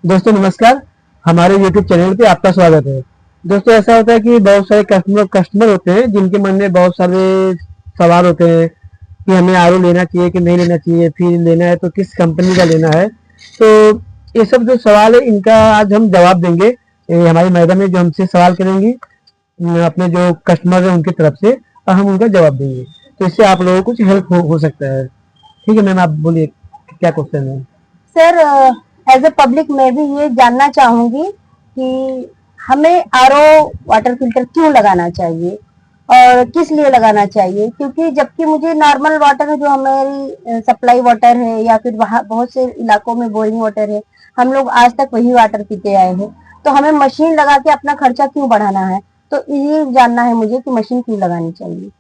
दोस्तों नमस्कार। हमारे YouTube चैनल पे आपका स्वागत है। दोस्तों ऐसा होता है कि बहुत सारे कस्टमर होते हैं जिनके मन में बहुत सारे सवाल होते हैं कि हमें आरओ लेना चाहिए कि नहीं लेना चाहिए, फिर लेना है तो किस कंपनी का लेना है। तो ये सब जो सवाल है इनका आज हम जवाब देंगे। हमारी मैडम है जो हमसे सवाल करेंगी अपने जो कस्टमर है उनकी तरफ से, और हम उनका जवाब देंगे। तो इससे आप लोगों को कुछ हेल्प हो सकता है। ठीक है मैम, आप बोलिए क्या क्वेश्चन है। सर, एज ए पब्लिक मैं भी ये जानना चाहूंगी कि हमें आरओ वाटर फिल्टर क्यों लगाना चाहिए और किस लिए लगाना चाहिए, क्योंकि जबकि मुझे नॉर्मल वाटर है जो हमारी सप्लाई वाटर है या फिर वहाँ बहुत से इलाकों में बोरिंग वाटर है, हम लोग आज तक वही वाटर पीते आए हैं। तो हमें मशीन लगा के अपना खर्चा क्यों बढ़ाना है? तो ये जानना है मुझे कि मशीन क्यों लगानी चाहिए।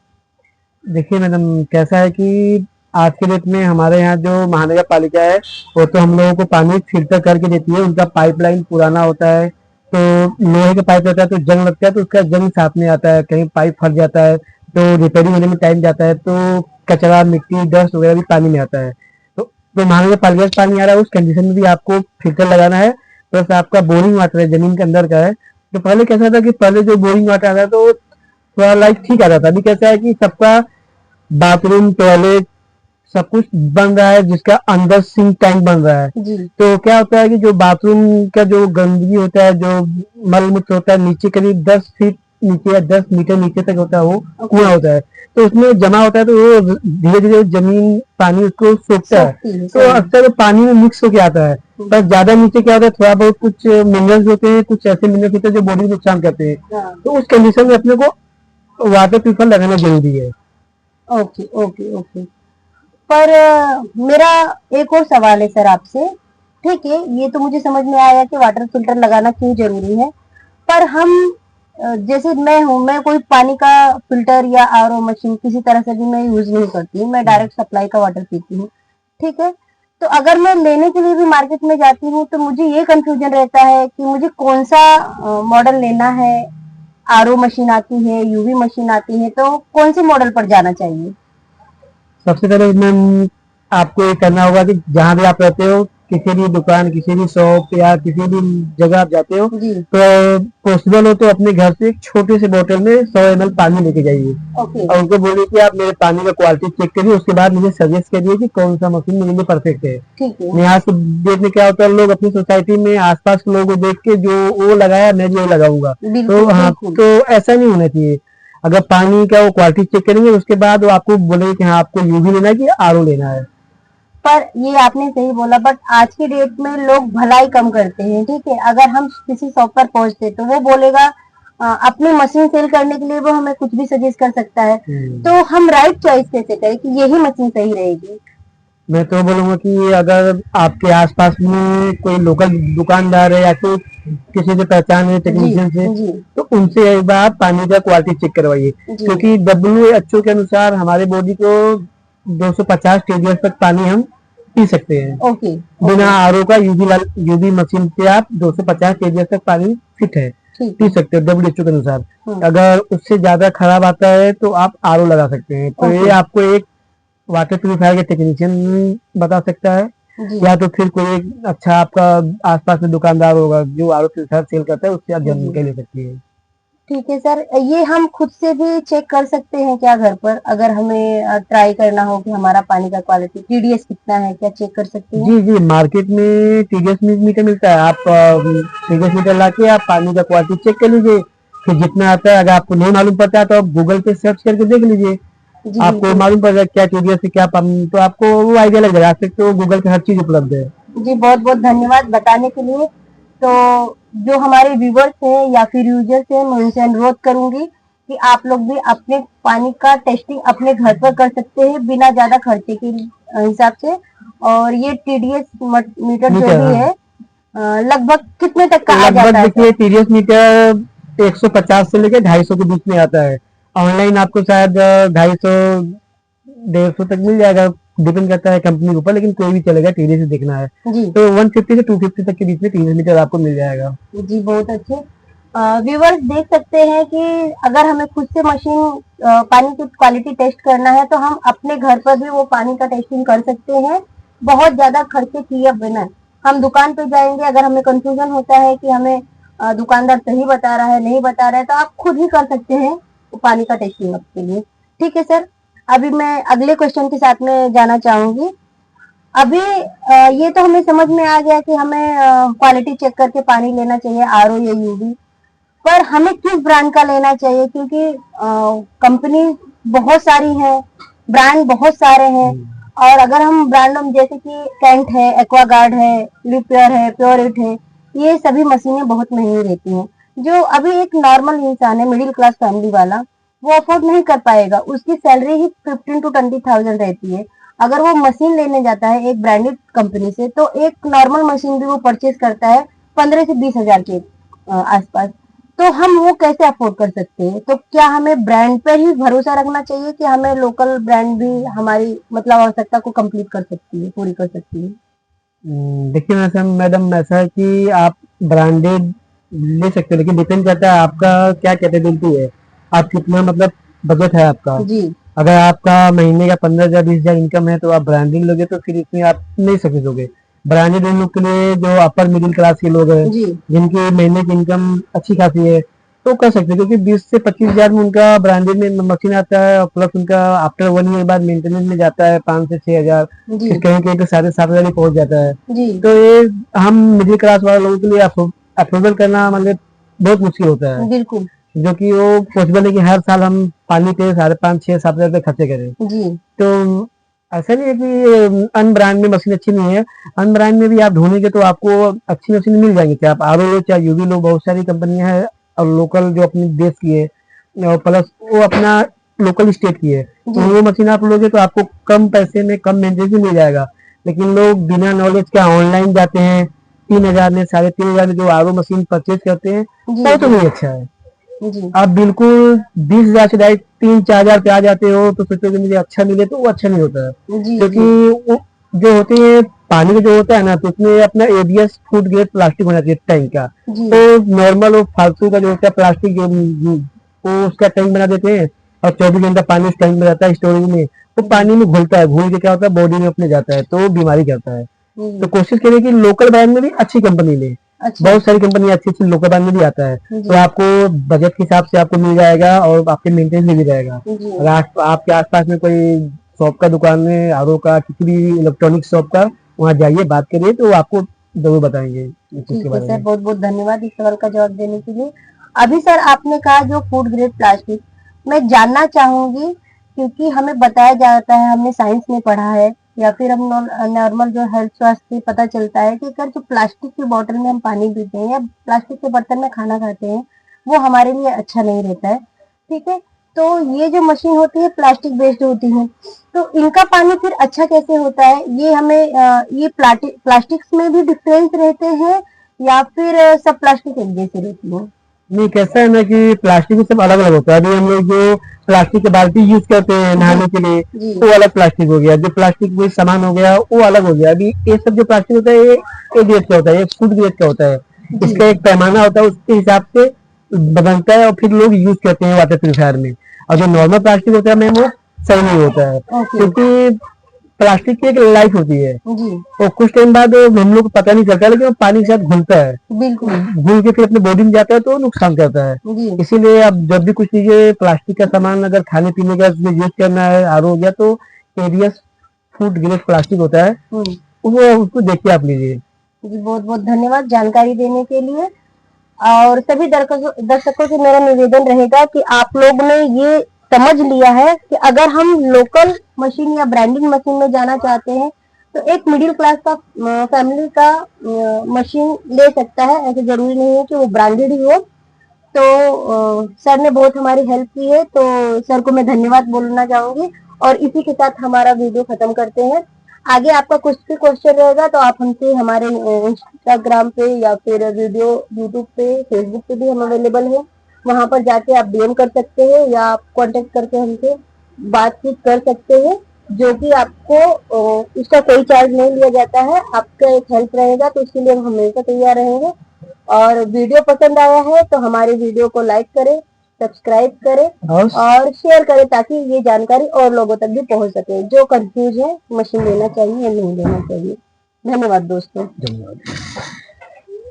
देखिए मैडम, कैसा है कि आज के डेट में हमारे यहाँ जो महानगर पालिका है वो तो हम लोगों को पानी फिल्टर करके देती है। उनका पाइपलाइन पुराना होता है, तो लोहे का पाइप रहता है, तो जंग लगता है तो उसका जंग साफ नहीं आता है, कहीं पाइप फट जाता है तो रिपेयरिंग होने में टाइम जाता है, तो कचरा मिट्टी डस्ट वगैरह भी पानी में आता है। तो महानगर पालिका से पानी आ रहा है, उस कंडीशन में भी आपको फिल्टर लगाना है। प्लस आपका बोरिंग वाटर है, जमीन के अंदर का है। तो पहले कैसा था कि पहले जो बोरिंग वाटर आता था तो थोड़ा लाइक ठीक आता था। अभी कैसा है कि सबका बाथरूम टॉयलेट सब कुछ बन रहा है जिसका अंदर सिंक टैंक बन रहा है। जी। तो क्या होता है कि जो बाथरूम का जो गंदगी होता है, जो मल मूत्र होता है, नीचे करीब 10 फीट नीचे या 10 मीटर नीचे तक होता है, वो कुआं होता है। तो उसमें जमा होता है तो वो धीरे धीरे जमीन पानी उसको सोखता है, तो अक्सर वो पानी में मिक्स होके आता है। पर ज्यादा नीचे क्या होता है, थोड़ा बहुत कुछ मिनरल्स होते हैं, कुछ ऐसे मिनरल्स होते हैं जो बॉडी को नुकसान करते हैं। तो उस कंडीशन में अपने को वाटर प्यूरिफायर लगाना जरूरी है। Okay okay okay. पर मेरा एक और सवाल है सर आपसे। ठीक है, ये तो मुझे समझ में आया कि वाटर फिल्टर लगाना क्यों जरूरी है। पर हम जैसे मैं हूँ, मैं कोई पानी का फिल्टर या आरओ मशीन किसी तरह से भी मैं यूज नहीं करती हूँ, मैं डायरेक्ट सप्लाई का वाटर पीती हूँ। ठीक है। तो अगर मैं लेने के लिए भी मार्केट में जाती हूँ तो मुझे ये कंफ्यूजन रहता है कि मुझे कौन सा मॉडल लेना है। आरओ मशीन आती है, यूवी मशीन आती है, तो कौन से मॉडल पर जाना चाहिए? सबसे पहले मैम आपको ये करना होगा कि जहाँ भी आप रहते हो, किसी भी दुकान, किसी भी शॉप या किसी भी जगह आप जाते हो, जी। तो पॉसिबल हो तो अपने घर से एक छोटे से बोतल में 100 ml पानी लेके जाइए। ओके। और उनको बोलिए कि आप मेरे पानी का क्वालिटी चेक करिए, उसके बाद मुझे सजेस्ट करिए कि कौन सा मशीन मेरे लिए परफेक्ट है। ठीक है। मैं आज के डेट में क्या होता है, लोग अपनी सोसाइटी में आसपास के लोगों को देख के जो वो लगाया मैं भी वो लगाऊंगा। तो बिल्कुल हाँ, बिल्कुल। तो ऐसा नहीं होना चाहिए। अगर पानी का वो क्वालिटी चेक करेंगे उसके बाद वो आपको बोलेंगे कि हाँ आपको यूवी लेना है कि आरओ लेना है। पर ये आपने सही बोला, बट आज की डेट में लोग भलाई कम करते हैं। ठीक है, अगर हम किसी शॉप पर पहुंचते तो वो बोलेगा अपनी मशीन सेल करने के लिए वो हमें कुछ भी सजेस्ट कर सकता है। तो हम राइट चॉइस कैसे करें कि यही मशीन सही रहेगी? मैं तो बोलूंगा कि अगर आपके आसपास में कोई लोकल दुकानदार है या तो किसी से पहचान है जी टेक्नीशियन से, जी तो उनसे एक बार आप पानी का क्वालिटी चेक करवाइए। जी। क्योंकि WHO के अनुसार हमारे बॉडी को 250 TDS तक पानी हम पी सकते हैं। ओके बिना ओके। आरओ का यूवी मशीन से आप 250 TDS तक पानी फिट है, ठीक पी है। सकते हो WHO के अनुसार। हम्म। अगर उससे ज्यादा खराब आता है तो आप आरओ लगा सकते हैं। तो ये ओके। आपको एक वाटर प्यूरिफायर के टेक्नीशियन बता सकता है, जी या तो फिर कोई एक अच्छा आपका आसपास में दुकानदार होगा जो आरओ प्यूरिफायर सेल करता है, उससे आप जी। जानकारी ले सकती है। ठीक है सर, ये हम खुद से भी चेक कर सकते हैं क्या घर पर, अगर हमें ट्राई करना हो कि हमारा पानी का क्वालिटी टीडीएस कितना है, क्या चेक कर सकते हैं? जी जी, मार्केट में टीडीएस मीटर मिलता है। आप टीडीएस मीटर लाके आप पानी का क्वालिटी चेक कर लीजिए। फिर जितना आता है, अगर आपको नहीं मालूम पड़ता है तो आप गूगल पे सर्च करके देख लीजिए, जी आपको बिल्कुल। मालूम पड़ जाएगा क्या टीडीएस है क्या पानी, तो आपको वो आइडिया लग जाएगा। आज तक तो गूगल पे हर चीज उपलब्ध है। जी बहुत बहुत धन्यवाद बताने के लिए। तो जो हमारे व्यूवर्स हैं या फिर यूजर्स हैं, मैं उनसे अनुरोध करूंगी कि आप लोग भी अपने पानी का टेस्टिंग अपने घर पर कर सकते हैं बिना ज्यादा खर्चे के हिसाब से। और ये टीडीएस मीटर जो मीटर, भी हाँ। है लगभग कितने तक का आ लगभग जाता है देखिए सर? टीडीएस मीटर 150 से लेकर 250 के बीच में आता है। ऑनलाइन आपको शायद 250 150 तक मिल जाएगा, डिपेंड करता है कंपनी के ऊपर, लेकिन कोई भी चलेगा टीडीएस से देखना है जी तो 150 से 250 तक के बीच में टीडीएस मीटर आपको मिल जाएगा। जी बहुत अच्छे। व्यूवर्स देख सकते हैं कि अगर हमें खुद से मशीन पानी की क्वालिटी टेस्ट करना है तो हम अपने घर पर भी वो पानी का टेस्टिंग कर सकते हैं बहुत ज्यादा खर्चे किए बिना। हम दुकान पे जाएंगे, अगर हमें कंफ्यूजन होता है कि हमें दुकानदार सही बता रहा है नहीं बता रहा है, तो आप खुद ही कर सकते हैं पानी का टेस्टिंग आपके लिए। ठीक है सर, अभी मैं अगले क्वेश्चन के साथ में जाना चाहूंगी। अभी ये तो हमें समझ में आ गया कि हमें क्वालिटी चेक करके पानी लेना चाहिए, आरओ या यूवी। पर हमें किस ब्रांड का लेना चाहिए, क्योंकि कंपनी बहुत सारी है, ब्रांड बहुत सारे हैं। और अगर हम ब्रांड जैसे कि कैंट है, एक्वागार्ड है, लिप्योर है, प्योरिट है, ये सभी मशीनें बहुत महंगी रहती हैं। जो अभी एक नॉर्मल इंसान है, मिडिल क्लास फैमिली वाला, वो अफोर्ड नहीं कर पाएगा। उसकी सैलरी ही 15 to 20,000 रहती है। अगर वो मशीन लेने जाता है एक ब्रांडेड कंपनी से, तो एक नॉर्मल मशीन भी वो परचेज करता है 15 से 20 हजार के आसपास। तो हम वो कैसे अफोर्ड कर सकते हैं? तो क्या हमें ब्रांड पर ही भरोसा रखना चाहिए कि हमें लोकल ब्रांड भी हमारी मतलब आवश्यकता को कंप्लीट कर सकती है, पूरी कर सकती है? देखिए मैडम ऐसा है कि आप ब्रांडेड ले सकते हो, लेकिन डिपेंड करता है आपका क्या कैपेबिलिटी है, आप कितना मतलब बजट है आपका। जी अगर आपका महीने का 15,000 20,000 इनकम है तो आप ब्रांडेड लोगे तो फिर इसमें आप नहीं सक्सेस होगे। ब्रांडेड उन लोग के लिए जो अपर मिडिल क्लास के लोग हैं, जी जिनकी महीने की इनकम अच्छी खासी है, तो कर सकते हैं, क्योंकि 20 से 25 हजार में उनका ब्रांडेड में मशीन आता है, और प्लस उनका आफ्टर 1 ईयर बाद मेंटेनेंस में जाता है 5 से 6 हजार, जी फिर कहीं कहीं तो 7,500 ही पहुंच जाता है। जी तो ये हम मिडिल क्लास वाले लोगों के लिए अफोर्डेबल करना मतलब बहुत मुश्किल होता है, बिल्कुल। जो कि वो पॉसिबल है कि हर साल हम पानी पे 5,500 6 7 हजार खर्चे करें। जी तो ऐसा नहीं है कि अन ब्रांड में मशीन अच्छी नहीं है, अन ब्रांड में भी आप ढूंढेंगे तो आपको अच्छी मशीन मिल जाएंगी, चाहे आप आर ओ लो चाहे यूवी लो, बहुत सारी कंपनियां हैं और लोकल जो अपने देश की है, और प्लस वो अपना लोकल स्टेट की है, तो जी वो मशीन आप लोगे तो आपको कम पैसे में कम मेंटेनेंस में मिल जाएगा। लेकिन लोग बिना नॉलेज के ऑनलाइन जाते हैं, 3,000 में 3,500 में जो आर ओ मशीन परचेज करते हैं, जी वो तो जी नहीं अच्छा है। जी आप बिल्कुल 20,000 से डायरेक्ट 3 4 हजार पे आ जाते हो तो सोचो कि मुझे अच्छा मिले, तो वो अच्छा नहीं होता है, जी क्योंकि जी वो जो होते हैं पानी का जो होता है ना, तो उसमें अपना एबीएस फूड ग्रेड प्लास्टिक होना चाहिए टैंक का। जी तो नॉर्मल वो फालतू का जो होता है प्लास्टिक जो वो उसका टैंक बना देते हैं, और 24 घंटा पानी उस टैंक में रहता है स्टोरेज में, वो जी पानी में घुलता है, घुल के क्या होता है बॉडी में अपने जाता है, तो वो बीमारी करता है। तो जी कोशिश करिए कि लोकल ब्रांड में भी अच्छी कंपनी ले, अच्छा बहुत सारी कंपनी अच्छी अच्छी लोकल ब्रांड में भी आता है, तो जी आपको बजट के हिसाब से आपको मिल जाएगा और आपके मेंटेनेंस में भी रहेगा। जी अगर आपके आसपास में कोई शॉप का दुकान है, आर ओ का, किसी भी इलेक्ट्रॉनिक शॉप का, वहाँ जाइए बात करिए तो वो आपको जरूर बताएंगे इस चीज के ठीक है बारे सर, में। बहुत बहुत धन्यवाद इस सवाल का जवाब देने के लिए। अभी सर आपने कहा जो फूड ग्रेड प्लास्टिक, मैं जानना चाहूंगी, क्योंकि हमें बताया जाता है, हमने साइंस में पढ़ा है या फिर हम नॉर्मल जो हेल्थ स्वास्थ्य से पता चलता है कि अगर जो प्लास्टिक की बोतल में हम पानी पीते हैं या प्लास्टिक के बर्तन में खाना खाते हैं, वो हमारे लिए अच्छा नहीं रहता है। ठीक है, तो ये जो मशीन होती है प्लास्टिक बेस्ड होती है, तो इनका पानी फिर अच्छा कैसे होता है? ये हमें ये प्लास्टिक्स में भी डिफरेंस रहते हैं या फिर सब प्लास्टिक एक जैसे रहती है? नहीं, कैसा है ना कि प्लास्टिक भी सब अलग अलग होता है। अभी हम लोग जो प्लास्टिक की बाल्टी यूज करते हैं जी नहाने के लिए, जी वो अलग प्लास्टिक हो गया, जो प्लास्टिक कोई सामान हो गया वो अलग हो गया। अभी ये सब जो प्लास्टिक होता है ये एक ग्रेड का होता है, एक फूड ग्रेड का होता है, जी इसका एक पैमाना होता है, उसके हिसाब से बनता है और फिर लोग यूज करते हैं वाटर प्यूरिफायर में। और जो नॉर्मल प्लास्टिक होता है मैम वो सही नहीं होता है, ओके क्योंकि प्लास्टिक की एक लाइफ होती है, जी और कुछ टाइम बाद हम लोग को पता नहीं चलता, लेकिन वो पानी के साथ घुलता है, बिल्कुल घुल के फिर अपने बॉडी में जाता है तो नुकसान करता है। जी इसीलिए अब जब भी कुछ चीजें प्लास्टिक का सामान अगर खाने पीने का यूज करना है, आर हो गया, तो एबीएस फूड ग्रेड प्लास्टिक होता है, हम्म, वो उसको देख के आप लीजिए। जी बहुत बहुत धन्यवाद जानकारी देने के लिए। और सभी दर्शकों से मेरा निवेदन रहेगा कि आप लोग ने ये समझ लिया है कि अगर हम लोकल मशीन या ब्रांडिंग मशीन में जाना चाहते हैं, तो एक मिडिल क्लास का फैमिली का मशीन ले सकता है, ऐसे जरूरी नहीं है कि वो ब्रांडेड ही हो। तो सर ने बहुत हमारी हेल्प की है, तो सर को मैं धन्यवाद बोलना चाहूंगी। और इसी के साथ हमारा वीडियो खत्म करते हैं। आगे आपका कुछ भी क्वेश्चन रहेगा तो आप हमसे हमारे इंस्टाग्राम पे या फिर वीडियो यूट्यूब पे फेसबुक पे भी हम अवेलेबल है, वहां पर जाके आप डीएम कर सकते हैं या आप कांटेक्ट करके हमसे बातचीत कर सकते हैं, जो कि आपको इसका कोई चार्ज नहीं लिया जाता है। आपका एक हेल्प रहेगा तो उसके लिए हम हमेशा तैयार रहेंगे। और वीडियो पसंद आया है तो हमारे वीडियो को लाइक करें, सब्सक्राइब करें और और शेयर करें, ताकि ये जानकारी और लोगों तक भी पहुंच सके जो कंफ्यूज है मशीन लेना चाहिए या नहीं लेना चाहिए। धन्यवाद दोस्तों। धन्यवाद।